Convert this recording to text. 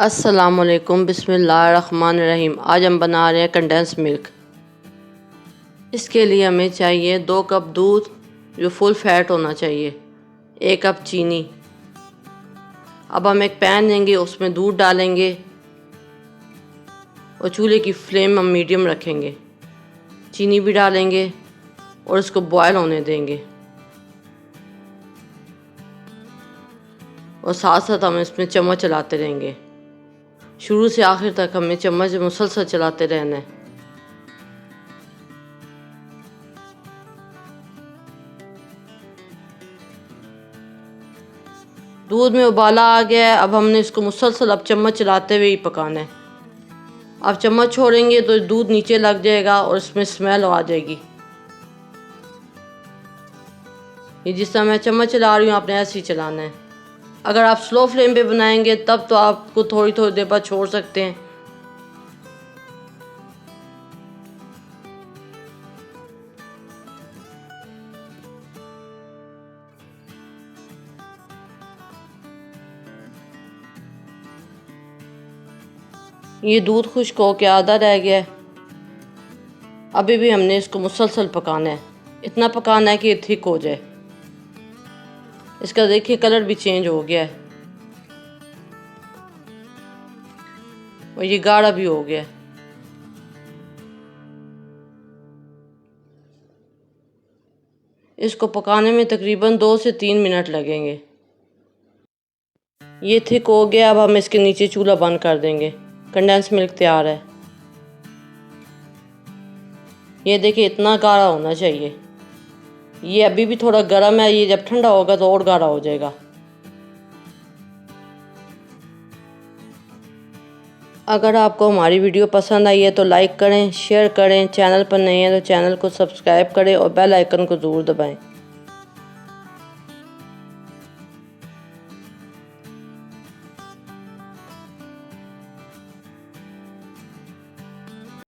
अस्सलामुअलैकुम बिस्मिल्लाहिर्रहमानिर्रहीम। आज हम बना रहे हैं कंडेंस मिल्क। इसके लिए हमें चाहिए 2 कप दूध जो फुल फैट होना चाहिए, 1 कप चीनी। अब हम एक पैन लेंगे, उसमें दूध डालेंगे और चूल्हे की फ्लेम हम मीडियम रखेंगे। चीनी भी डालेंगे और इसको बॉयल होने देंगे और साथ साथ हम इसमें चम्मच चलाते रहेंगे। शुरू से आखिर तक हमें चम्मच मुसलसल चलाते रहना है। दूध में उबाला आ गया है। अब हमने इसको मुसलसल अब चम्मच चलाते हुए ही पकाना है। अब चम्मच छोड़ेंगे तो दूध नीचे लग जाएगा और इसमें स्मेल आ जाएगी। ये जिस तरह मैं चम्मच चला रही हूँ आपने ऐसे ही चलाना है। अगर आप स्लो फ्लेम पे बनाएंगे तब तो आपको थोड़ी थोड़ी देर बाद छोड़ सकते हैं। ये दूध खुश्क हो के आधा रह गया है। अभी भी हमने इसको मुसलसल पकाना है, इतना पकाना है कि ये थिक हो जाए। इसका देखिए कलर भी चेंज हो गया है और ये गाढ़ा भी हो गया है। इसको पकाने में तकरीबन 2 से 3 मिनट लगेंगे। ये थिक हो गया। अब हम इसके नीचे चूल्हा बंद कर देंगे। कंडेंस मिल्क तैयार है। ये देखिए इतना गाढ़ा होना चाहिए। ये अभी भी थोड़ा गर्म है, ये जब ठंडा होगा तो और गाढ़ा हो जाएगा। अगर आपको हमारी वीडियो पसंद आई है तो लाइक करें, शेयर करें। चैनल पर नए हैं तो चैनल को सब्सक्राइब करें और बेल आइकन को ज़रूर दबाएं।